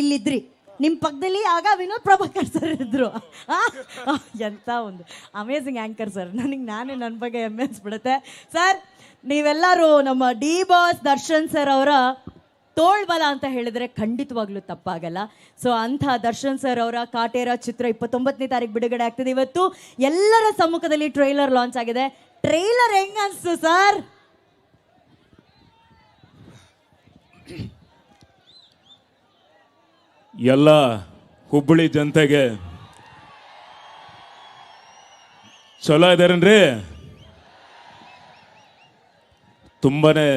ಇಲ್ಲಿದ್ರಿ ನಿಮ್ಮ ಪಕ್ಕದಲ್ಲಿ ಆಗ ವಿನೋದ್ ಪ್ರಭಾಕರ್ ಸರ್ ಇದ್ರು. ಎಂತ ಒಂದು ಅಮೇಝಿಂಗ್ ಆ್ಯಂಕರ್ ಸರ್. ನಾನೇ ನನ್ನ ಬಗ್ಗೆ ಹೆಮ್ಮೆ ಅನ್ಸ್ಬಿಡುತ್ತೆ ಸರ್. ನೀವೆಲ್ಲರೂ ನಮ್ಮ ಡಿ ಬಾಸ್ ದರ್ಶನ್ ಸರ್ ಅವರ ತೋಳ್ಬಲ ಅಂತ ಹೇಳಿದ್ರೆ ಖಂಡಿತವಾಗ್ಲೂ ತಪ್ಪಾಗಲ್ಲ. ಸೊ ಅಂಥ ದರ್ಶನ್ ಸರ್ ಅವರ ಕಾಟೇರ ಚಿತ್ರ 29ನೇ ತಾರೀಕು ಬಿಡುಗಡೆ ಆಗ್ತದೆ. ಇವತ್ತು ಎಲ್ಲರ ಸಮ್ಮುಖದಲ್ಲಿ ಟ್ರೈಲರ್ ಲಾಂಚ್ ಆಗಿದೆ. ಟ್ರೈಲರ್ ಹೆಂಗ ಅನ್ಸ್ತು ಸರ್? ಎಲ್ಲ ಹುಬ್ಬಳ್ಳಿ ಜನತೆಗೆ ಚಲೋ ಇದಾರೇನ್ರಿ? ತುಂಬಾನೇ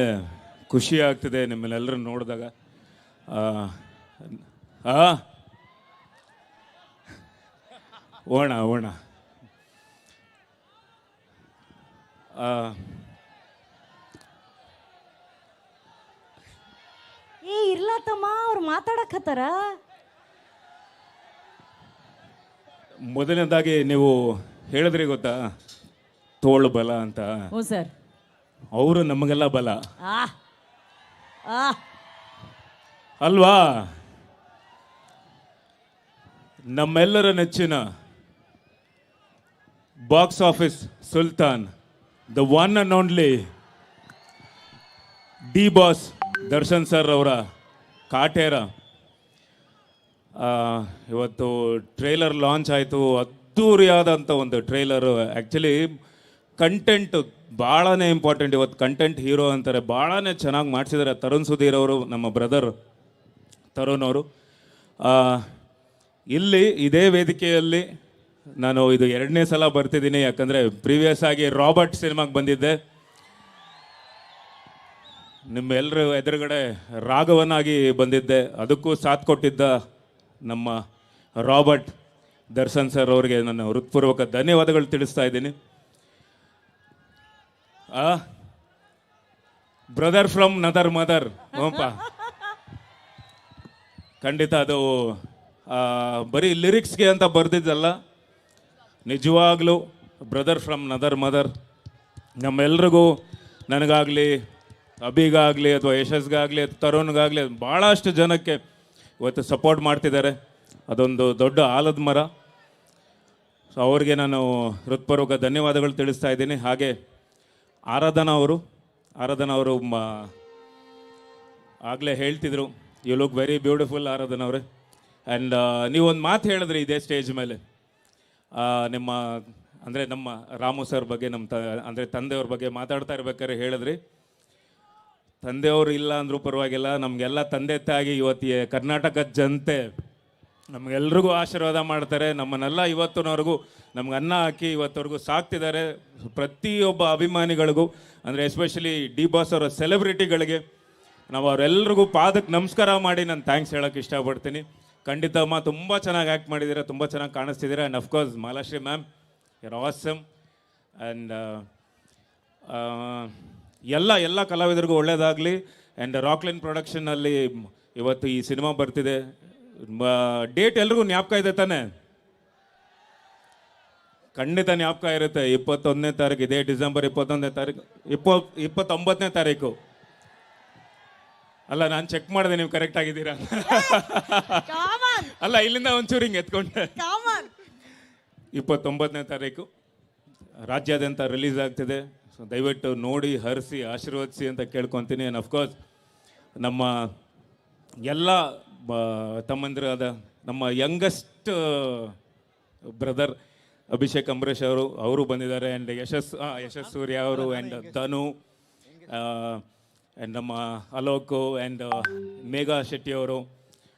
ಖುಷಿ ಆಗ್ತಿದೆ ನಿಮ್ಮನ್ನೆಲ್ಲರೂ ನೋಡಿದಾಗ. ಓಣ ಓಣ ಏ ಇರ್ಲಾತಮ್ಮ, ಅವ್ರು ಮಾತಾಡಕತ್ತಾರ. ಮೊದಲನೇದಾಗಿ ನೀವು ಹೇಳಿದ್ರಿ ಗೊತ್ತಾ, ತೋಳು ಬಲ ಅಂತ. ಹ್ಞೂ ಸರ್. ಅವರು ನಮಗೆಲ್ಲ ಬಲ ಆ ಆ ಅಲ್ವಾ? ನಮ್ಮೆಲ್ಲರ ನೆಚ್ಚಿನ ಬಾಕ್ಸ್ ಆಫೀಸ್ ಸುಲ್ತಾನ್, the one and only D boss Darshan sir ಅವರ ಕಾಟೇರ ಇವತ್ತು ಟ್ರೈಲರ್ ಲಾಂಚ್ ಆಯಿತು. ಅದ್ದೂರಿಯಾದಂಥ ಒಂದು ಟ್ರೈಲರು. ಆ್ಯಕ್ಚುಲಿ ಕಂಟೆಂಟ್ ಭಾಳನೇ ಇಂಪಾರ್ಟೆಂಟ್. ಇವತ್ತು ಕಂಟೆಂಟ್ ಹೀರೋ ಅಂತಾರೆ. ಭಾಳನೇ ಚೆನ್ನಾಗಿ ಮಾಡಿಸಿದ್ದಾರೆ ತರುಣ್ ಸುಧೀರ್ ಅವರು, ನಮ್ಮ ಬ್ರದರ್ ತರುಣ್ ಅವರು. ಇಲ್ಲಿ ಇದೇ ವೇದಿಕೆಯಲ್ಲಿ ನಾನು ಇದು 2ನೇ ಸಲ ಬರ್ತಿದ್ದೀನಿ. ಯಾಕಂದರೆ ಪ್ರೀವಿಯಸ್ ಆಗಿ ರಾಬರ್ಟ್ ಸಿನಿಮಾಗೆ ಬಂದಿದ್ದೆ. ನಿಮ್ಮೆಲ್ಲರ ಎದುರುಗಡೆ ರಾಘವನಾಗಿ ಬಂದಿದ್ದೆ. ಅದಕ್ಕೂ ಸಾಥ್ ಕೊಟ್ಟಿದ್ದ ನಮ್ಮ ರಾಬರ್ಟ್ ದರ್ಶನ್ ಸರ್ ಅವರಿಗೆ ನನ್ನ ಹೃತ್ಪೂರ್ವಕ ಧನ್ಯವಾದಗಳು ತಿಳಿಸ್ತಾ ಇದ್ದೀನಿ. Brother from another mother. ಹ್ಞೂಪ್ಪ, ಖಂಡಿತ ಅದು ಬರೀ ಲಿರಿಕ್ಸ್ಗೆ ಅಂತ ಬರೆದಿದ್ದಲ್ಲ, ನಿಜವಾಗ್ಲೂ ಬ್ರದರ್ ಫ್ರಮ್ ನದರ್ ಮದರ್. ನಮ್ಮೆಲ್ರಿಗೂ, ನನಗಾಗಲಿ, ಅಭಿಗಾಗಲಿ, ಅಥವಾ ಯಶಸ್ಗಾಗಲಿ, ತರುಣ್ಗಾಗಲಿ, ಭಾಳಷ್ಟು ಜನಕ್ಕೆ ಇವತ್ತು ಸಪೋರ್ಟ್ ಮಾಡ್ತಿದ್ದಾರೆ. ಅದೊಂದು ದೊಡ್ಡ ಆಲದ ಮರ. ಸೊ ಅವ್ರಿಗೆ ನಾನು ಹೃತ್ಪೂರ್ವಕ ಧನ್ಯವಾದಗಳು ತಿಳಿಸ್ತಾ ಇದ್ದೀನಿ. ಹಾಗೆ ಆರಾಧನಾ ಅವರು ಆಗಲೇ ಹೇಳ್ತಿದ್ರು, ಯು ಲುಕ್ ವೆರಿ ಬ್ಯೂಟಿಫುಲ್ ಆರಾಧನಾ ಅವರೇ. ಆ್ಯಂಡ್ ನೀವೊಂದು ಮಾತು ಹೇಳಿದ್ರಿ ಇದೇ ಸ್ಟೇಜ್ ಮೇಲೆ, ನಿಮ್ಮ ಅಂದರೆ ನಮ್ಮ ರಾಮು ಸರ್ ಬಗ್ಗೆ, ಅಂದರೆ ತಂದೆಯವ್ರ ಬಗ್ಗೆ ಮಾತಾಡ್ತಾ ಇರ್ಬೇಕಾದ್ರೆ ಹೇಳಿದ್ರಿ, ತಂದೆಯವರು ಇಲ್ಲ ಅಂದರೂ ಪರವಾಗಿಲ್ಲ, ನಮಗೆಲ್ಲ ತಂದೆ ತಾಯಿ ಇವತ್ತು ಕರ್ನಾಟಕದ ಜನತೆ ನಮಗೆಲ್ರಿಗೂ ಆಶೀರ್ವಾದ ಮಾಡ್ತಾರೆ. ನಮ್ಮನ್ನೆಲ್ಲ ಇವತ್ತಿನವರೆಗೂ ನಮ್ಗೆ ಅನ್ನ ಹಾಕಿ ಇವತ್ತವರೆಗೂ ಸಾಕ್ತಿದ್ದಾರೆ. ಪ್ರತಿಯೊಬ್ಬ ಅಭಿಮಾನಿಗಳಿಗೂ, ಅಂದರೆ ಎಸ್ಪೆಷಲಿ ಡಿ ಬಾಸ್ ಅವರ ಸೆಲೆಬ್ರಿಟಿಗಳಿಗೆ ನಾವು ಅವರೆಲ್ರಿಗೂ ಪಾದಕ್ಕೆ ನಮಸ್ಕಾರ ಮಾಡಿ ನಾನು ಥ್ಯಾಂಕ್ಸ್ ಹೇಳೋಕ್ಕೆ ಇಷ್ಟಪಡ್ತೀನಿ. ಖಂಡಿತ ಅಮ್ಮ, ತುಂಬ ಚೆನ್ನಾಗಿ ಆ್ಯಕ್ಟ್ ಮಾಡಿದ್ದೀರಾ, ತುಂಬ ಚೆನ್ನಾಗಿ ಕಾಣಿಸ್ತಿದ್ದೀರಾ. And of course Malashri ma'am, you're awesome. And ಎಲ್ಲ ಕಲಾವಿದರಿಗೂ ಒಳ್ಳೆಯದಾಗಲಿ. ಆ್ಯಂಡ್ ರಾಕ್ಲೈನ್ ಪ್ರೊಡಕ್ಷನ್ನಲ್ಲಿ ಇವತ್ತು ಈ ಸಿನಿಮಾ ಬರ್ತಿದೆ. ಡೇಟ್ ಎಲ್ರಿಗೂ ಜ್ಞಾಪಕ ಇದೆ ತಾನೆ? ಖಂಡಿತ ಜ್ಞಾಪಕ ಇರುತ್ತೆ. 21ನೇ ತಾರೀಕು, ಇದೇ ಡಿಸೆಂಬರ್ 21ನೇ ತಾರೀಕು, 29ನೇ ತಾರೀಕು ಅಲ್ಲ, ನಾನು ಚೆಕ್ ಮಾಡಿದೆ, ನೀವು ಕರೆಕ್ಟ್ ಆಗಿದ್ದೀರಾ. ಅಲ್ಲ, ಇಲ್ಲಿಂದ ಒಂಚೂರು ಹಿಂಗೆ ಎತ್ಕೊಂಡೆ. 29ನೇ ತಾರೀಕು ರಾಜ್ಯಾದ್ಯಂತ ರಿಲೀಸ್ ಆಗ್ತಿದೆ. ಸೊ ದಯವಿಟ್ಟು ನೋಡಿ, ಹರಿಸಿ, ಆಶೀರ್ವದಿಸಿ ಅಂತ ಕೇಳ್ಕೊತೀನಿ. ಆ್ಯಂಡ್ ಅಫ್ಕೋರ್ಸ್ ನಮ್ಮ ಎಲ್ಲ ತಮ್ಮಂದಿರಾದ ನಮ್ಮ ಯಂಗೆಸ್ಟ್ ಬ್ರದರ್ ಅಭಿಷೇಕ್ ಅಂಬರೀಷ್ ಅವರು ಬಂದಿದ್ದಾರೆ. ಆ್ಯಂಡ್ ಯಶಸ್ ಸೂರ್ಯ ಅವರು, ಆ್ಯಂಡ್ ಧನು, ಆ್ಯಂಡ್ ನಮ್ಮ ಅಲೋಕು, ಆ್ಯಂಡ್ ಮೇಘಾ ಶೆಟ್ಟಿ ಅವರು.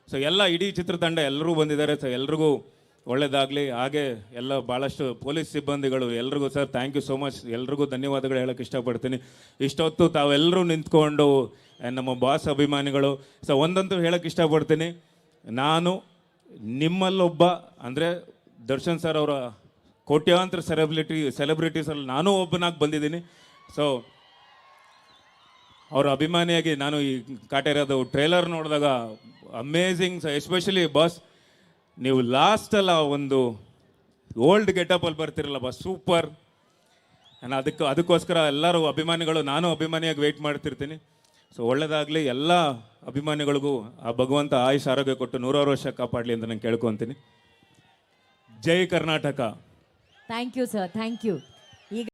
ಸೊ ಎಲ್ಲ ಇಡೀ ಚಿತ್ರತಂಡ ಎಲ್ಲರೂ ಬಂದಿದ್ದಾರೆ. ಸೊ ಎಲ್ರಿಗೂ ಒಳ್ಳೆಯದಾಗಲಿ. ಹಾಗೆ ಎಲ್ಲ ಭಾಳಷ್ಟು ಪೊಲೀಸ್ ಸಿಬ್ಬಂದಿಗಳು ಎಲ್ರಿಗೂ sir thank you so much. ಎಲ್ರಿಗೂ ಧನ್ಯವಾದಗಳು ಹೇಳೋಕ್ಕೆ ಇಷ್ಟಪಡ್ತೀನಿ. ಇಷ್ಟೊತ್ತು ತಾವೆಲ್ಲರೂ ನಿಂತ್ಕೊಂಡು, ನಮ್ಮ ಬಾಸ್ ಅಭಿಮಾನಿಗಳು. ಸೊ ಒಂದಂತೂ ಹೇಳೋಕ್ಕೆ ಇಷ್ಟಪಡ್ತೀನಿ, ನಾನು ನಿಮ್ಮಲ್ಲೊಬ್ಬ, ಅಂದರೆ ದರ್ಶನ್ ಸರ್ ಅವರ ಕೋಟ್ಯಾಂತರ ಸೆಲೆಬ್ರಿಟೀಸಲ್ಲಿ ನಾನು ಒಬ್ಬನಾಗಿ ಬಂದಿದ್ದೀನಿ. ಸೊ ಅವರ ಅಭಿಮಾನಿಯಾಗಿ ನಾನು ಈ ಕಾಟೇರದು ಟ್ರೇಲರ್ ನೋಡಿದಾಗ ಅಮೇಝಿಂಗ್. ಎಸ್ಪೆಷಲಿ ಬಾಸ್, ನೀವು ಲಾಸ್ಟಲ್ಲ ಒಂದು ಓಲ್ಡ್ ಗೆಟಪಲ್ಲಿ ಬರ್ತಿರಲ್ಲ ಬಾಸ್, ಸೂಪರ್. ನಾನು ಅದಕ್ಕೋಸ್ಕರ ಎಲ್ಲರೂ ಅಭಿಮಾನಿಗಳು, ನಾನು ಅಭಿಮಾನಿಯಾಗಿ ವೆಯ್ಟ್ ಮಾಡ್ತಿರ್ತೀನಿ. ಸೊ ಒಳ್ಳೆಯದಾಗಲಿ, ಎಲ್ಲ ಅಭಿಮಾನಿಗಳಿಗೂ ಆ ಭಗವಂತ ಆಯುಷ್ ಆರೋಗ್ಯ ಕೊಟ್ಟು 100 ವರ್ಷ ಕಾಪಾಡಲಿ ಅಂತ ನಾನು ಕೇಳ್ಕೊತೀನಿ. ಜೈ Karnataka. Thank you sir, thank you.